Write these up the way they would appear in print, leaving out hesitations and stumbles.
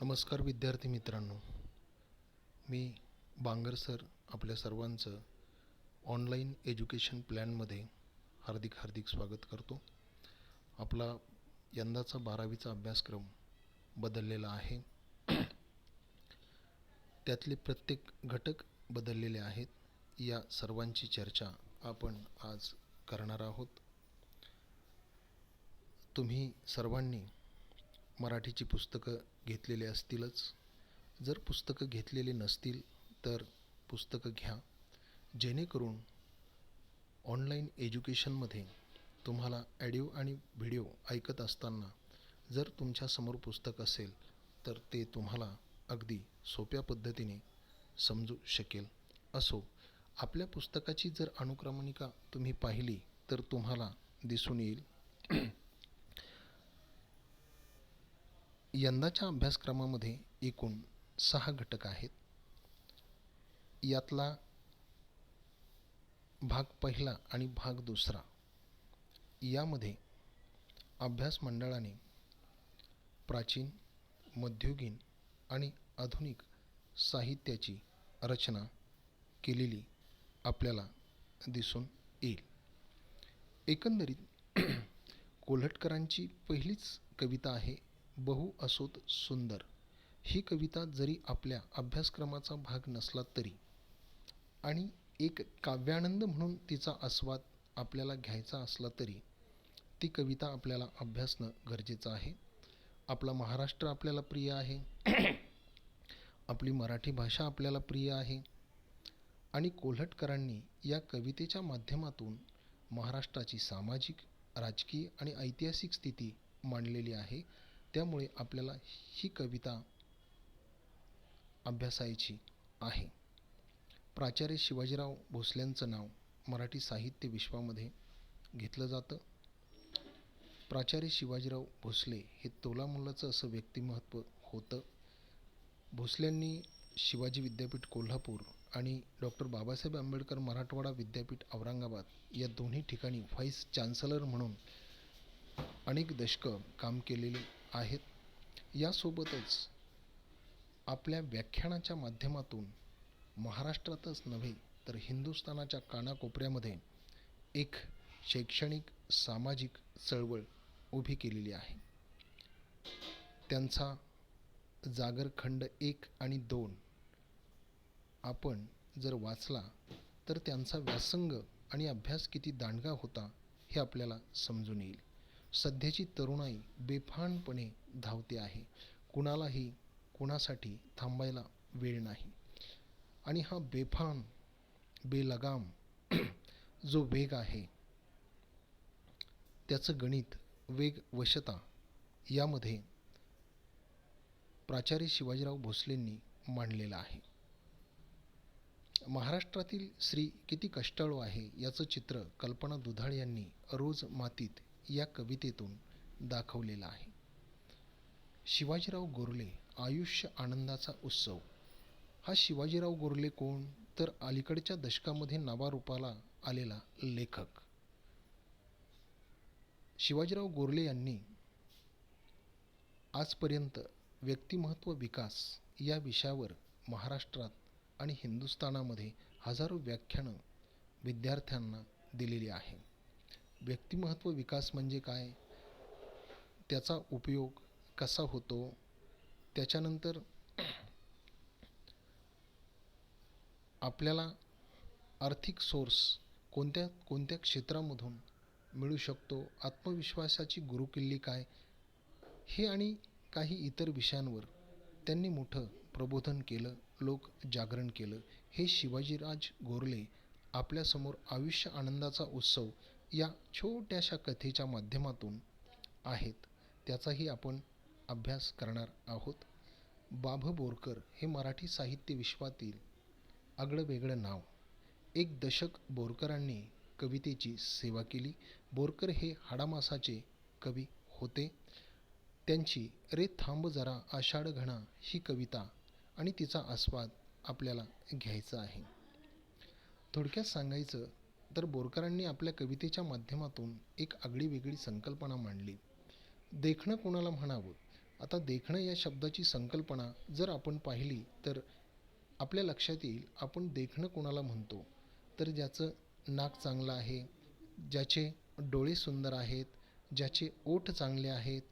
नमस्कार विद्यार्थी मित्रांनो, मी बांगर सर आपल्या सर्वांचं ऑनलाईन एज्युकेशन प्लॅनमध्ये हार्दिक स्वागत करतो. आपला यंदाचा 12वीचा अभ्यासक्रम बदललेला आहे. त्यातले प्रत्येक घटक बदललेले आहेत. या सर्वांची चर्चा आपण आज करणार आहोत. तुम्ही सर्वांनी मराठीची पुस्तकं घेतलेली असतीलच. जर पुस्तकं घेतलेली नसतील तर पुस्तकं घ्या, जेणेकरून ऑनलाईन एज्युकेशनमध्ये तुम्हाला ऑडिओ आणि व्हिडिओ ऐकत असताना जर तुमच्यासमोर पुस्तक असेल तर ते तुम्हाला अगदी सोप्या पद्धतीने समजू शकेल. आपल्या पुस्तकाची जर अनुक्रमणिका तुम्ही पाहिली तर तुम्हाला दिसून येईल. यंदाच्या अभ्यासक्रमामध्ये एकूण 6 घटक आहेत. यातला भाग पहिला आणि भाग दुसरा यामध्ये अभ्यास मंडळाने प्राचीन, मध्ययुगीन आणि आधुनिक साहित्याची रचना केलेली आपल्याला दिसून येईल. एकंदरीत कोल्हटकरांची पहिलीच कविता आहे बहु असोत सुंदर. ही कविता जरी आपल्या अभ्यासक्रमाचा भाग नसला तरी आणि एक काव्यानंद म्हणून तिचा आस्वाद आपल्याला घ्यायचा असला तरी ती कविता आपल्याला अभ्यासणं गरजेचं आहे. आपला महाराष्ट्र आपल्याला प्रिय आहे, आपली मराठी भाषा आपल्याला प्रिय आहे आणि कोल्हटकरांनी या कवितेच्या माध्यमातून महाराष्ट्राची सामाजिक, राजकीय आणि ऐतिहासिक स्थिती मांडलेली आहे. त्यामुळे आपल्याला ही कविता अभ्यासायची आहे. प्राचार्य शिवाजीराव भोसल्यांचं नाव मराठी साहित्य विश्वामध्ये घेतलं जातं. प्राचार्य शिवाजीराव भोसले हे तोलामोलाचं असं व्यक्तिमत्व होतं. भोसल्यांनी शिवाजी विद्यापीठ कोल्हापूर आणि डॉक्टर बाबासाहेब आंबेडकर मराठवाडा विद्यापीठ औरंगाबाद या दोन्ही ठिकाणी व्हाईस चान्सलर म्हणून अनेक दशकं काम केलेले आहेत. यासोबतच आपल्या व्याख्यानाच्या माध्यमातून महाराष्ट्रातच नव्हे तर हिंदुस्थानाच्या कानाकोपऱ्यामध्ये एक शैक्षणिक, सामाजिक चळवळ उभी केलेली आहे. त्यांचा जागर खंड 1 आणि 2 आपण जर वाचला तर त्यांचा व्यासंग आणि अभ्यास किती दांडगा होता हे आपल्याला समजून येईल. सध्याची तरुणाई बेफानपणे धावते आहे. कुणालाही कुणासाठी थांबायला वेळ नाही आणि हा बेफान, बेलगाम जो वेग आहे त्याचं गणित वेग वशता यामध्ये प्राचार्य शिवाजीराव भोसलेंनी मांडलेलं आहे. महाराष्ट्रातील स्त्री किती कष्टाळू आहे याचं चित्र कल्पना दुधाळ यांनी रोज मातीत या कवितेतून दाखवलेलं आहे. शिवाजीराव गोरले आयुष्य आनंदाचा उत्सव. हा शिवाजीराव गोरले कोण तर अलीकडच्या दशकामध्ये नावारूपाला आलेला लेखक. शिवाजीराव गोरले यांनी आजपर्यंत व्यक्तिमत्व विकास या विषयावर महाराष्ट्रात आणि हिंदुस्थानामध्ये हजारो व्याख्यानं विद्यार्थ्यांना दिलेली आहे. व्यक्तिमत्व विकास म्हणजे काय, त्याचा उपयोग कसा होतो, त्याच्यानंतर आपल्याला आर्थिक सोर्स कोणत्या कोणत्या क्षेत्रामधून मिळू शकतो, आत्मविश्वासाची गुरुकिल्ली काय, हे आणि काही इतर विषयांवर त्यांनी मोठं प्रबोधन केलं, लोक जागरण केलं. हे शिवाजीराज गोरले आपल्यासमोर आयुष्य आनंदाचा उत्सव या छोट्याशा कथेच्या माध्यमातून आहेत. त्याचाही आपण अभ्यास करणार आहोत. बाभ बोरकर हे मराठी साहित्य विश्वातील आगळं वेगळं नाव. एक दशक बोरकरांनी कवितेची सेवा केली. बोरकर हे हाडामासाचे कवी होते. त्यांची रे थांब जरा आषाढ घणा ही कविता आणि तिचा आस्वाद आपल्याला घ्यायचा आहे. थोडक्यात सांगायचं तर बोरकरांनी आपल्या कवितेच्या माध्यमातून एक आगळी वेगळी संकल्पना मांडली. देखणं कोणाला म्हणावं आता देखणं या शब्दाची संकल्पना जर आपण पाहिली तर आपल्या लक्षात येईल, आपण देखणं कोणाला म्हणतो, तर ज्याचं नाक चांगलं आहे, ज्याचे डोळे सुंदर आहेत, ज्याचे ओठ चांगले आहेत,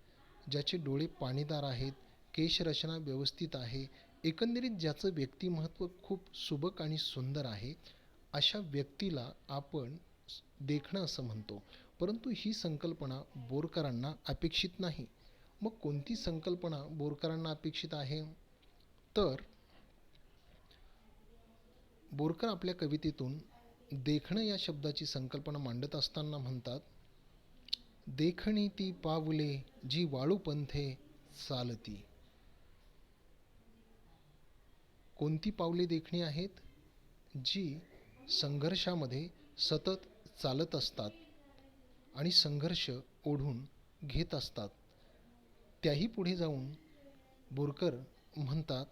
ज्याचे डोळे पाणीदार आहेत, केशरचना व्यवस्थित आहे, एकंदरीत ज्याचं व्यक्तिमत्व खूप सुबक आणि सुंदर आहे, अशा व्यक्तीला आपण देखणं असं म्हणतो. परंतु ही संकल्पना बोरकरांना अपेक्षित नाही. मग कोणती संकल्पना बोरकरांना अपेक्षित आहे? तर बोरकर आपल्या कवितेतून देखणं या शब्दाची संकल्पना मांडत असताना म्हणतात, देखणी ती पावले जी वाळूपंथे चालती. कोणती पावले देखणी आहेत? जी संघर्षामध्ये सतत चालत असतात आणि संघर्ष ओढून घेत असतात. त्याही पुढे जाऊन बोरकर म्हणतात,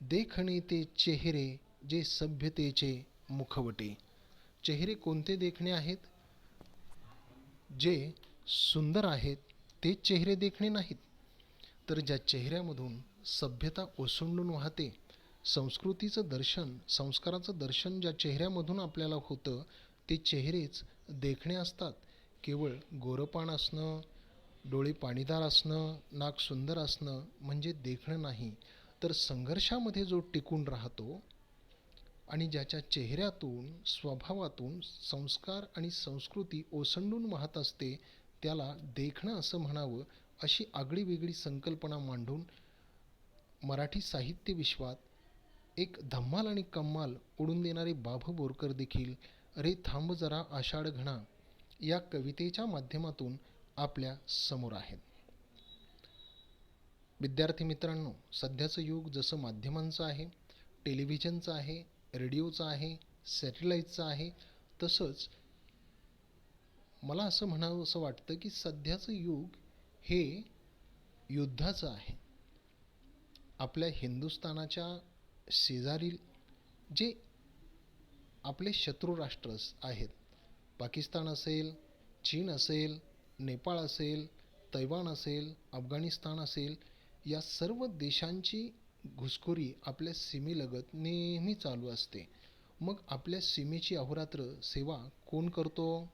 देखणे ते चेहरे जे सभ्यतेचे मुखवटे. चेहरे कोणते देखणे आहेत? जे सुंदर आहेत ते चेहरे देखणे नाहीत, तर ज्या चेहऱ्यामधून सभ्यता ओसंडून वाहते, संस्कृतीचं दर्शन, संस्काराचं दर्शन ज्या चेहऱ्यामधून आपल्याला होतं, ते चेहरेच देखणे असतात. केवळ गोरपान असणं, डोळे पाणीदार असणं, नाक सुंदर असणं म्हणजे देखणं नाही. तर संघर्षामध्ये जो टिकून राहतो आणि ज्याच्या चेहऱ्यातून, स्वभावातून संस्कार आणि संस्कृती ओसंडून वाहत असते, त्याला देखणं असं म्हणावं, अशी आगळीवेगळी संकल्पना मांडून मराठी साहित्य विश्वात एक धम्माल आणि कम्माल उडून देणारे बाभू बोरकर देखील रे थांब जरा आषाढ घणा या कवितेच्या माध्यमातून आपल्या समोर आहेत. विद्यार्थी मित्रांनो, सध्याचं युग जसं माध्यमांचं आहे, टेलिव्हिजनचं आहे, रेडिओचं आहे, सॅटेलाईटचं आहे, तसंच मला असं म्हणावं असं वाटतं की सध्याचं युग हे युद्धाचं आहे. आपल्या हिंदुस्थानाच्या शेजारील जे आपले शत्रू राष्ट्र आहेत, पाकिस्तान असेल, चीन असेल, नेपाळ असेल, तैवान असेल, अफगाणिस्तान असेल, या सर्व देशांची घुसखोरी आपल्या सीमेलगत नेहमी चालू असते. मग आपल्या सीमेची अहोरात्र सेवा कोण करतो?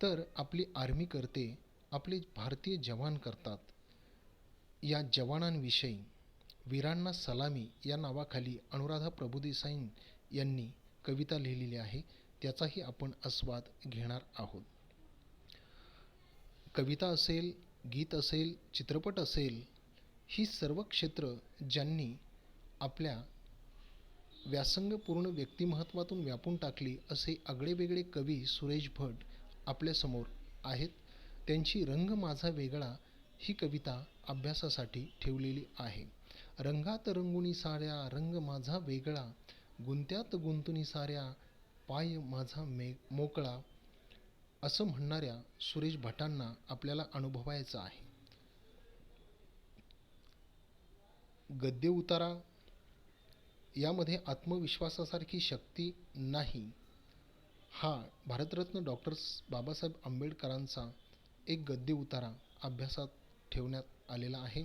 तर आपली आर्मी करते, आपले भारतीय जवान करतात. या जवानांविषयी वीरांना सलामी या नावाखाली अनुराधा प्रभुदेसाई यांनी कविता लिहिलेली आहे, त्याचाही आपण आस्वाद घेणार आहोत. कविता असेल, गीत असेल, चित्रपट असेल, ही सर्व क्षेत्र ज्यांनी आपल्या व्यासंगपूर्ण व्यक्तिमत्वातून व्यापून टाकली असे आगळेवेगळे कवी सुरेश भट आपल्यासमोर आहेत. त्यांची रंग माझा वेगळा ही कविता अभ्यासासाठी ठेवलेली आहे. रंगात रंगुनी साऱ्या रंग माझा वेगळा, गुंत्यात गुंतुनी साऱ्या पाय माझा मोकळा, असं म्हणणाऱ्या सुरेश भटांना आपल्याला अनुभवायचं आहे. गद्य उतारा यामध्ये आत्मविश्वासासारखी शक्ती नाही, हा भारतरत्न डॉक्टर बाबासाहेब आंबेडकरांचा एक गद्य उतारा अभ्यासात ठेवण्यात आलेला आहे.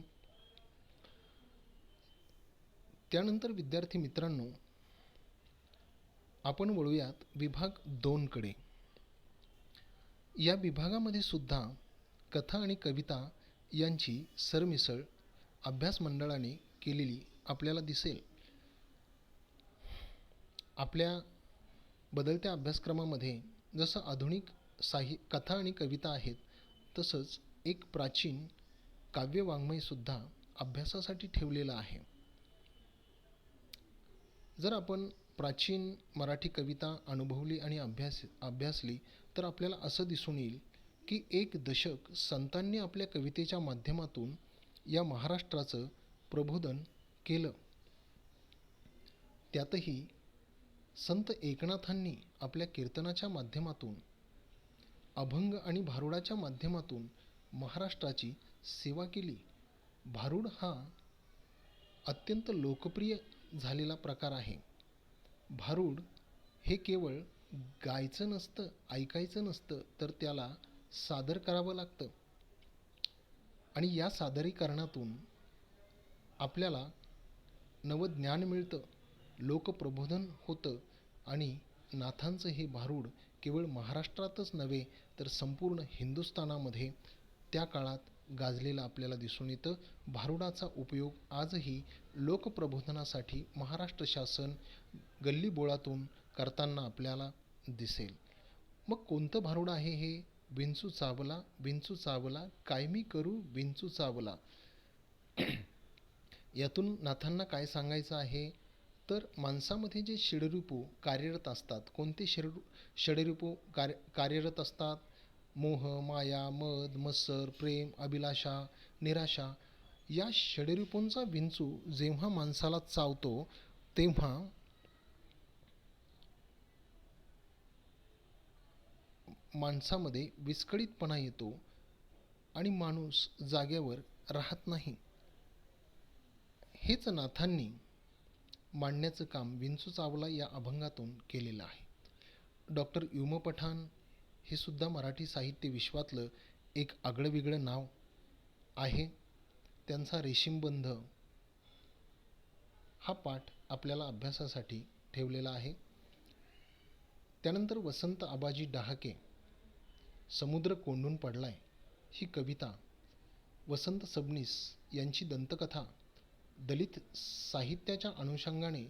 त्यानंतर विद्यार्थी मित्रांनो, आपण वळूयात विभाग 2 कडे. या विभागामध्ये सुद्धा कथा आणि कविता यांची सरमिसळ अभ्यास मंडळाने केलेली आपल्याला दिसेल. आपल्या बदलत्या अभ्यासक्रमामध्ये जसं आधुनिक कथा आणि कविता आहेत, तसंच एक प्राचीन काव्यवाङ्मयसुद्धा अभ्यासासाठी ठेवलेलं आहे. जर आपण प्राचीन मराठी कविता अनुभवली आणि अभ्यासली तर आपल्याला असं दिसून येईल की एक दशक संतांनी आपल्या कवितेच्या माध्यमातून या महाराष्ट्राचं प्रबोधन केलं. त्यातही संत एकनाथांनी आपल्या कीर्तनाच्या माध्यमातून, अभंग आणि भारुडाच्या माध्यमातून महाराष्ट्राची सेवा केली. भारुड हा अत्यंत लोकप्रिय झालेला प्रकार आहे. भारुड हे केवळ गायचं नसतं, ऐकायचं नसतं, तर त्याला सादर करावं लागतं. आणि या सादरीकरणातून आपल्याला नवं ज्ञान मिळतं, लोकप्रबोधन होतं आणि नाथांचं हे भारूड केवळ महाराष्ट्रातच नव्हे तर संपूर्ण हिंदुस्थानामध्ये त्या काळात गाजलेलं आपल्याला दिसून येतं. भारुडाचा उपयोग आजही लोकप्रबोधनासाठी महाराष्ट्र शासन गल्लीबोळातून करताना आपल्याला दिसेल. मग कोणतं भारुड आहे हे? विंचू चावला, विंचू चावला, काय मी करू विंचू चावला. यातून नाथांना काय सांगायचं आहे? तर माणसामध्ये जे षडरिपू कार्यरत असतात, कोणते षडरिपू कार्यरत असतात? मोह, माया, मद, मत्सर, प्रेम, अभिलाषा, निराशा. या षडरिपूंचा विंचू जेव्हा माणसाला चावतो तेव्हा माणसामध्ये विस्कळीतपणा येतो आणि माणूस जागेवर राहत नाही. हेच नाथांनी मांडण्याचं काम विंचू चावला या अभंगातून केलेलं आहे. डॉक्टर युम पठाण हे सुद्धा मराठी साहित्य विश्वातलं एक आगळंवेगळं नाव आहे. त्यांचा रेशीमबंध हा पाठ आपल्याला अभ्यासासाठी ठेवलेला आहे. त्यानंतर वसंत आबाजी डहाके, समुद्र कोंडून पडलाय ही कविता, वसंत सबनीस यांची दंतकथा, दलित साहित्याच्या अनुषंगाने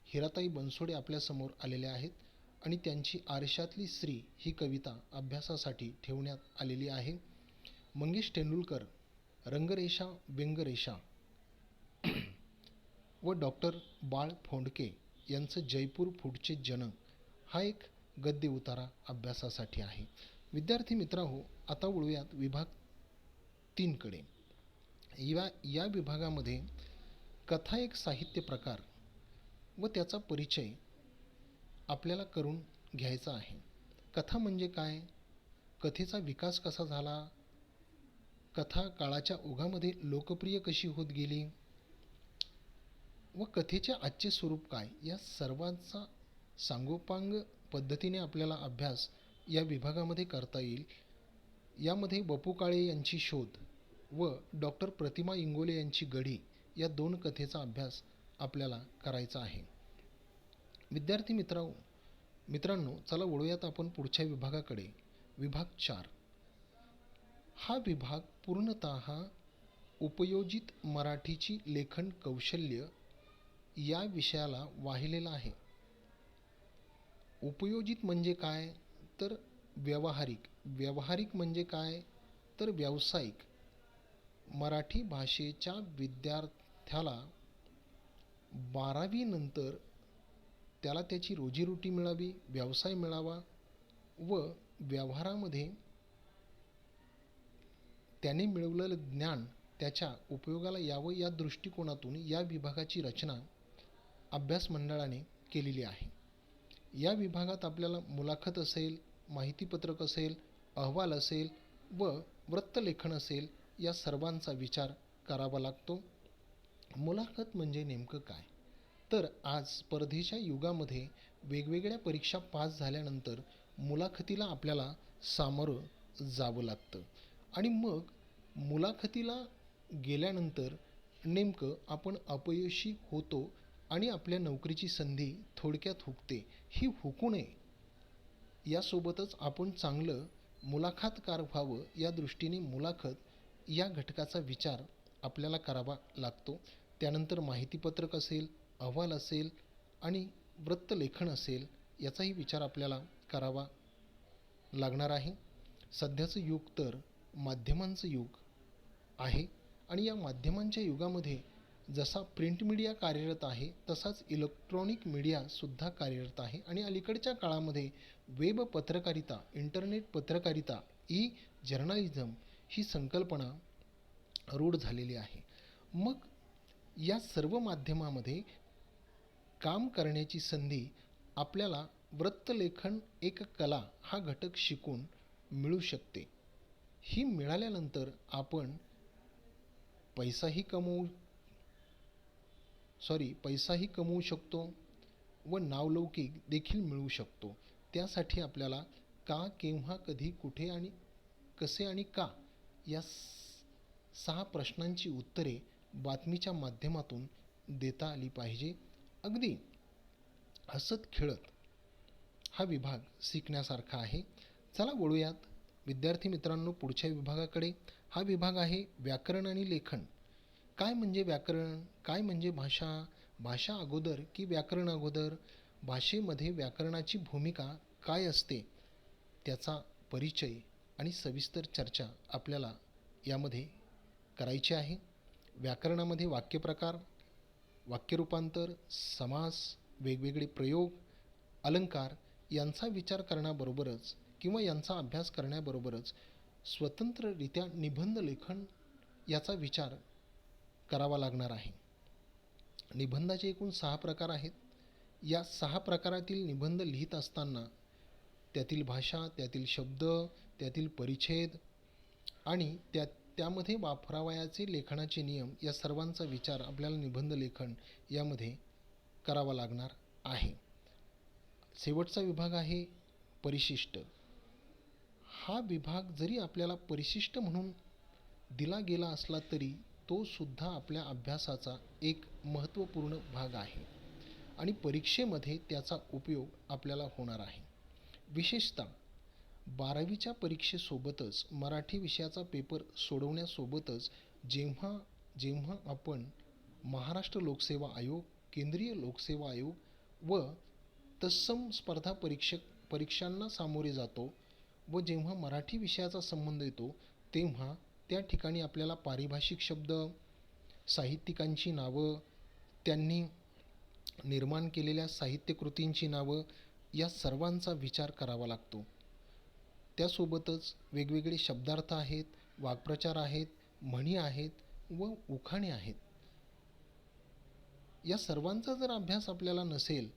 हिराताई बनसोडे आपल्यासमोर आलेल्या आहेत आणि त्यांची आरशातली स्त्री ही कविता अभ्यासासाठी ठेवण्यात आलेली आहे. मंगेश तेंडुलकर, रंगरेषा व्यंगरेषा व डॉक्टर बाळ फोंडके यांचं जयपूर पुढचे जनक हा एक गद्य उतारा अभ्यासासाठी आहे. विद्यार्थी मित्रांनो, आता वळूयात विभाग 3 कडे. या विभागामध्ये कथा एक साहित्य प्रकार व त्याचा परिचय आपल्याला करून घ्यायचा आहे. कथा म्हणजे काय? कथेचा विकास कसा झाला? कथा काळाच्या ओघामध्ये लोकप्रिय कशी होत गेली व कथेचे आजचे स्वरूप काय, या सर्वांचा सांगोपांग पद्धतीने आपल्याला अभ्यास या विभागामध्ये करता येईल. यामध्ये वपू काळे यांची शोध व डॉक्टर प्रतिमा इंगोले यांची गढी या 2 कथेचा अभ्यास आपल्याला करायचा आहे. विद्यार्थी मित्रांनो, चला वळूयात आपण पुढच्या विभागाकडे. विभाग 4 हा विभाग पूर्णतः उपयोजित मराठीची लेखन कौशल्य या विषयाला वाहिलेला आहे. उपयोजित म्हणजे काय? तर व्यावहारिक. व्यावहारिक म्हणजे काय? तर व्यावसायिक. मराठी भाषेच्या विद्यार्थ्याला 12वी नंतर त्याला त्याची रोजीरोटी मिळावी, व्यवसाय मिळावा व व्यवहारामध्ये त्याने मिळवलेलं ज्ञान त्याच्या उपयोगाला यावं या दृष्टिकोनातून या विभागाची रचना अभ्यास मंडळाने केलेली आहे. या विभागात आपल्याला मुलाखत असेल, माहितीपत्रक असेल, अहवाल असेल व वृत्तलेखन असेल, या सर्वांचा विचार करावा लागतो. मुलाखत म्हणजे नेमकं काय? तर आज स्पर्धेच्या युगामध्ये वेगवेगळ्या परीक्षा पास झाल्यानंतर मुलाखतीला आपल्याला सामोरं जावं लागतं आणि मग मुलाखतीला गेल्यानंतर नेमकं आपण अपयशी होतो आणि आपल्या नोकरीची संधी थोडक्यात हुकते. ही हुकू नये यासोबतच आपण चांगलं मुलाखतकार व्हावं या दृष्टीने मुलाखत या घटकाचा विचार आपल्याला करावा लागतो. त्यानंतर माहितीपत्रक असेल, अहवाल असेल आणि वृत्तलेखन असेल, याचाही विचार आपल्याला करावा लागणार आहे. सध्याचं युग तर माध्यमांचं युग आहे आणि या माध्यमांच्या युगामध्ये जसा प्रिंट मीडिया कार्यरत आहे तसाच इलेक्ट्रॉनिक मीडियासुद्धा कार्यरत आहे आणि अलीकडच्या काळामध्ये वेब पत्रकारिता, इंटरनेट पत्रकारिता, ई जर्नलिझम ही संकल्पना रूढ झालेली आहे. मग या सर्व माध्यमामध्ये काम करण्याची संधी आपल्याला वृत्तलेखन एक कला हा घटक शिकून मिळू शकते. ही मिळाल्यानंतर आपण पैसाही कमवू शकतो व नावलौकिक देखील मिळवू शकतो. त्यासाठी आपल्याला का, केव्हा, कधी, कुठे आणि कसे आणि का या 6 प्रश्नांची उत्तरे बातमीच्या माध्यमातून देता आली पाहिजे. अगदी हसत खेळत हा विभाग शिकण्यासारखा आहे. चला वळूयात विद्यार्थी मित्रांनो पुढच्या विभागाकडे. हा विभाग आहे व्याकरण आणि लेखन. काय म्हणजे व्याकरण, काय म्हणजे भाषा, भाषा अगोदर की व्याकरण अगोदर, भाषेमध्ये व्याकरणाची भूमिका काय असते, त्याचा परिचय आणि सविस्तर चर्चा आपल्याला यामध्ये करायची आहे. व्याकरणामध्ये वाक्यप्रकार, वाक्यरूपांतर, समास, वेगवेगळे प्रयोग, अलंकार यांचा विचार करण्याबरोबरच किंवा यांचा अभ्यास करण्याबरोबरच स्वतंत्ररित्या निबंध लेखन याचा विचार करावा लागणार आहे. निबंधाचे एकूण 6 प्रकार आहेत. या 6 प्रकारातील निबंध लिहित असताना त्यातील भाषा, त्यातील शब्द, त्यातील परिच्छेद आणि त्यामध्ये वापरावयाचे लेखनाचे नियम या सर्वांचा विचार आपल्याला निबंध लेखन यामध्ये करावा लागणार आहे. शेवटचा विभाग आहे परिशिष्ट. हा विभाग जरी आपल्याला परिशिष्ट म्हणून दिला गेला असला तरी तो सुद्धा आपल्या अभ्यासाचा एक महत्त्वपूर्ण भाग आहे आणि परीक्षेमध्ये त्याचा उपयोग आपल्याला होणार आहे. विशेषतः 12वीच्या परीक्षेसोबतच मराठी विषयाचा पेपर सोडवण्यासोबतच जेव्हा जेव्हा आपण महाराष्ट्र लोकसेवा आयोग, केंद्रीय लोकसेवा आयोग व तत्सम स्पर्धा परीक्षांना सामोरे जातो व जेव्हा मराठी विषयाचा संबंध येतो तेव्हा त्या ठिकाणी आपल्याला पारिभाषिक शब्द, साहित्यिकांची नावं, त्यांनी निर्माण केलेल्या साहित्यकृतींची नावं या सर्वांचा विचार करावा लागतो. त्यासोबतच वेगवेगळे शब्दार्थ आहेत, वाक्प्रचार आहेत, म्हणी आहेत व उखाणे आहेत. या सर्वांचा जर अभ्यास आपल्याला नसेल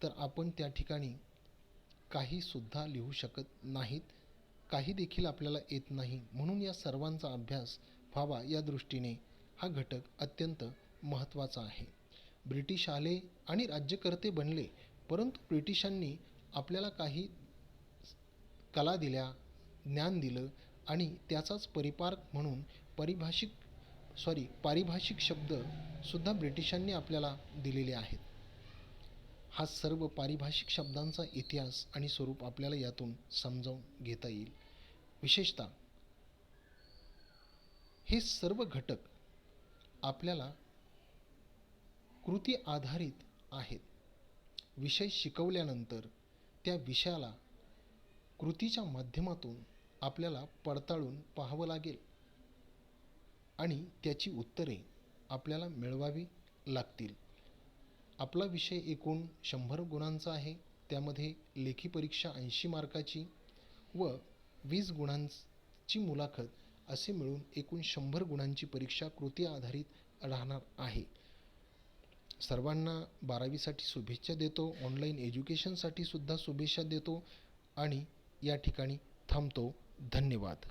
तर आपण त्या ठिकाणी काहीसुद्धा लिहू शकत नाहीत, काही देखील आपल्याला येत नाही. म्हणून या सर्वांचा अभ्यास व्हावा या दृष्टीने हा घटक अत्यंत महत्त्वाचा आहे. ब्रिटिश आले आणि राज्यकर्ते बनले, परंतु ब्रिटिशांनी आपल्याला काही कला दिल्या, ज्ञान दिलं आणि त्याचाच परिपाक म्हणून पारिभाषिक शब्दसुद्धा ब्रिटिशांनी आपल्याला दिलेले आहेत. हा सर्व पारिभाषिक शब्दांचा इतिहास आणि स्वरूप आपल्याला यातून समजावून घेता येईल. विशेषतः हे सर्व घटक आपल्याला कृती आधारित आहेत. विषय शिकवल्यानंतर त्या विषयाला कृतीच्या माध्यमातून आपल्याला पडताळून पाहावं लागेल आणि त्याची उत्तरे आपल्याला मिळवावी लागतील. आपला विषय एकूण 100 गुणांचा आहे. त्यामध्ये लेखी परीक्षा 80 मार्काची व 20 गुणांची मुलाखत असे मिळून एकूण 100 गुणांची परीक्षा कृती आधारित राहणार आहे. सर्वांना 12वीसाठी शुभेच्छा देतो. ऑनलाईन एज्युकेशनसाठी सुद्धा शुभेच्छा देतो आणि या ठिकाणी थांबतो. धन्यवाद.